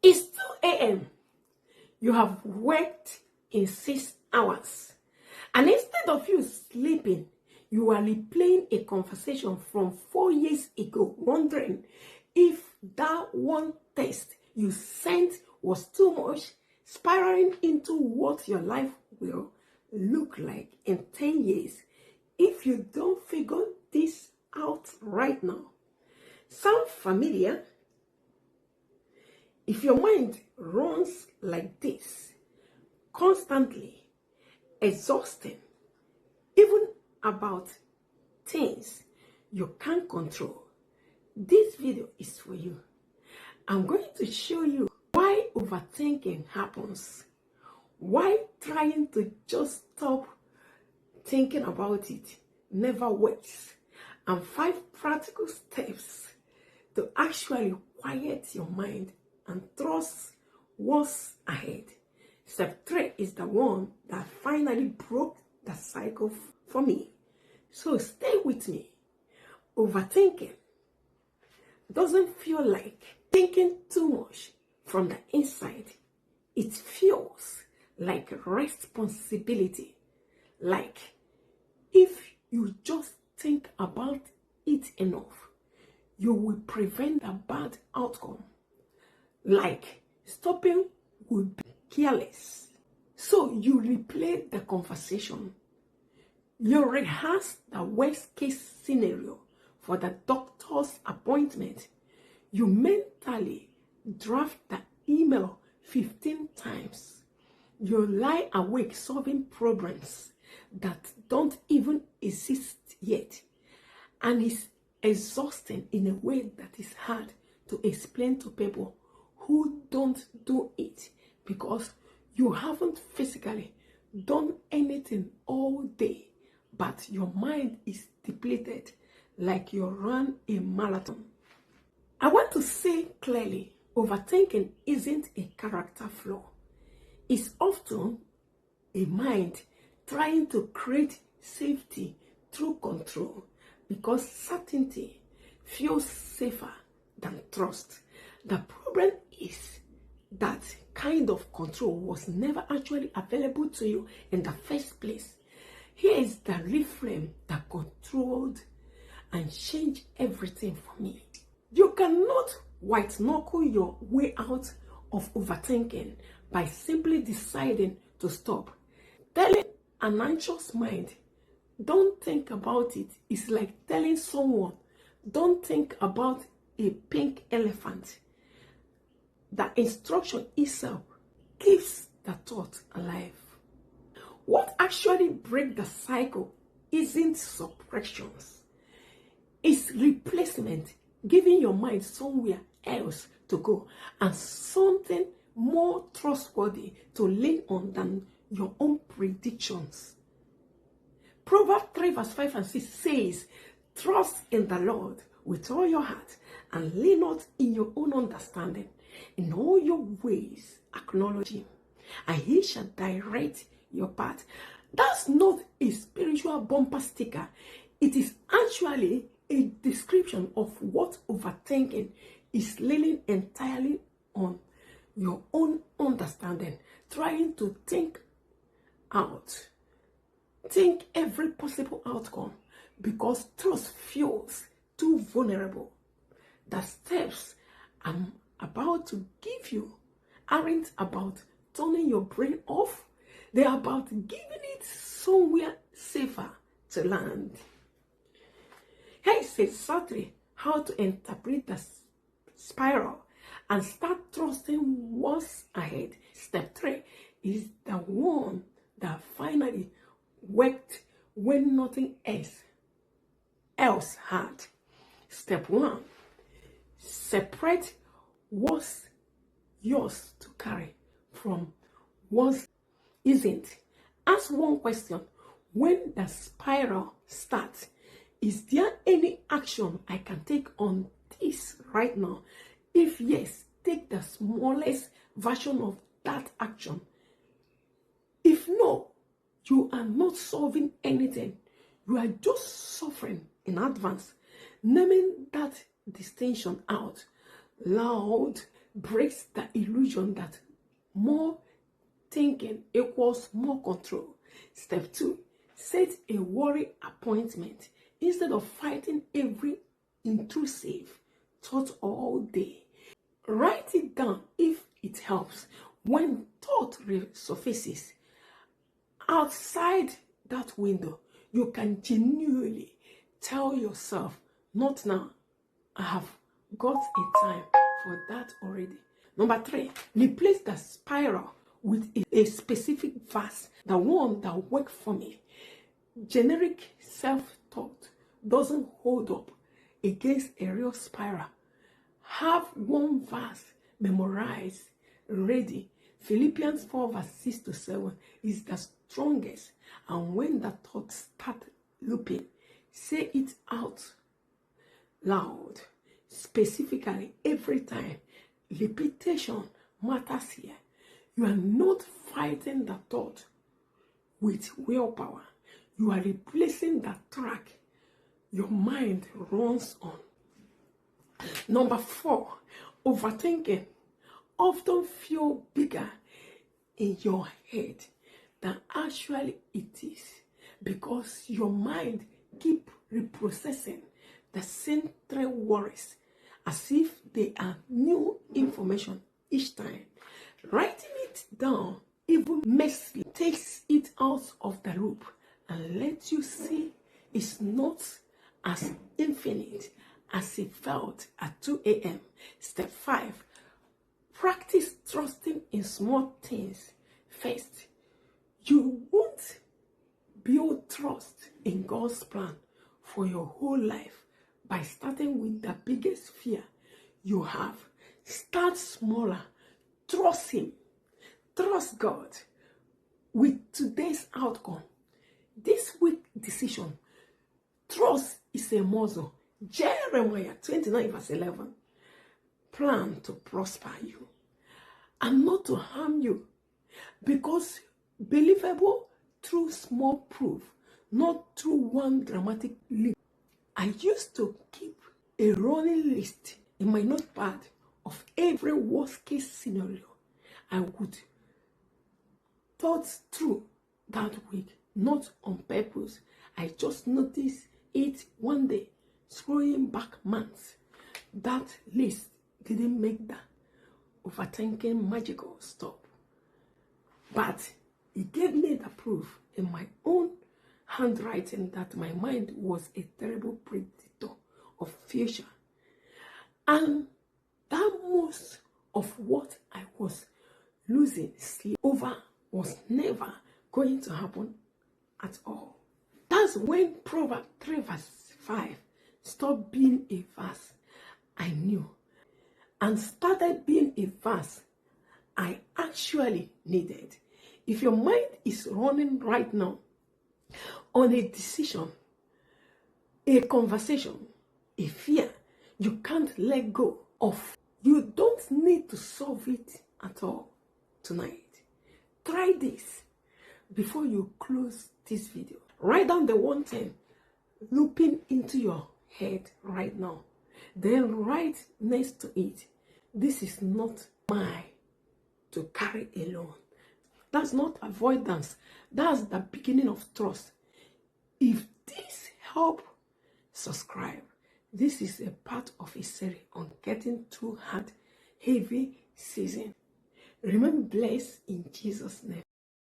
It's 2 a.m. You have worked in 6 hours. And instead of you sleeping, you are replaying a conversation from 4 years ago, wondering if that one text you sent was too much, spiraling into what your life will look like in 10 years if you don't figure this out right now. Sound familiar? If your mind runs like this, constantly, exhausting, even about things you can't control, this video is for you. I'm going to show you why overthinking happens, why trying to just stop thinking about it never works, and 5 practical steps to actually quiet your mind and trust what's ahead. Step 3 is the one that finally broke the cycle for me. So stay with me. Overthinking doesn't feel like thinking too much from the inside. It feels like responsibility. Like if you just think about it enough, you will prevent a bad outcome. Like stopping would be careless. So you replay the conversation. You rehearse the worst case scenario for the doctor's appointment. You mentally draft the email 15 times. You lie awake solving problems that don't even exist yet. And it's exhausting in a way that is hard to explain to people who don't do it, because you haven't physically done anything all day, but your mind is depleted like you ran a marathon. I want to say clearly, overthinking isn't a character flaw. It's often a mind trying to create safety through control, because certainty feels safer than trust. The problem is that kind of control was never actually available to you in the first place. Here is the reframe that controlled and changed everything for me. You cannot white knuckle your way out of overthinking by simply deciding to stop. Telling an anxious mind, don't think about it, is like telling someone, don't think about a pink elephant. The instruction itself keeps the thought alive. What actually breaks the cycle isn't suppressions. It's replacement, giving your mind somewhere else to go and something more trustworthy to lean on than your own predictions. Proverbs 3 verse 5 and 6 says, trust in the Lord with all your heart and lean not in your own understanding. In all your ways acknowledge him, and he shall direct your path. That's not a spiritual bumper sticker. It is actually a description of what overthinking is, leaning entirely on your own understanding, trying to think every possible outcome, because trust feels too vulnerable. The steps I'm about to give you aren't about turning your brain off. They're about giving it somewhere safer to land. Here is exactly how to interpret the spiral and start trusting what's ahead. Step 3 is the one that finally worked when nothing else had. Step 1, separate what's yours to carry from what isn't. Ask one question: when the spiral starts, is there any action I can take on this right now? If yes, take the smallest version of that action. If no, you are not solving anything. You are just suffering in advance. Naming that distinction out loud breaks the illusion that more thinking equals more control. Step 2, set a worry appointment instead of fighting every intrusive thought all day. Write it down if it helps. When thought resurfaces outside that window, you can genuinely tell yourself, not now, I have got a time for that already. Number 3, replace the spiral with a specific verse, the one that worked for me. Generic self-taught doesn't hold up against a real spiral. Have one verse memorized, ready. Philippians 4 verse 6 to 7 is the strongest. And when the thoughts start looping, say it out loud, specifically every time. Repetition matters here. You are not fighting the thought with willpower. You are replacing the track your mind runs on. Number 4, overthinking often feel bigger in your head than actually it is, because your mind keep reprocessing the same 3 worries as if they are new information each time. Writing it down, even messy, takes it out of the loop and lets you see it's not as infinite as it felt at 2 a.m. Step 5, practice trusting in small things first. You won't build trust in God's plan for your whole life by starting with the biggest fear you have. Start smaller. Trust Him. Trust God with today's outcome. This week's decision. Trust is a muscle. Jeremiah 29 verse 11. Plan to prosper you and not to harm you, because believable through small proof, not through one dramatic leap. I used to keep a running list in my notepad of every worst case scenario I would thought through that week, not on purpose. I just noticed it one day, scrolling back months. That list didn't make the overthinking magical stop, but it gave me the proof in my own handwriting that my mind was a terrible predictor of future, and that most of what I was losing sleep over was never going to happen at all. That's when Proverbs 3 verse 5 stopped being a verse I knew and started being a verse I actually needed. If your mind is running right now on a decision, a conversation, a fear you can't let go of, you don't need to solve it at all tonight. Try this before you close this video. Write down the one thing looping into your head right now. Then write next to it, this is not mine to carry alone. That's not avoidance. That's the beginning of trust. If this help, subscribe. This is a part of a series on getting through hard, heavy season. Remain blessed in Jesus' name.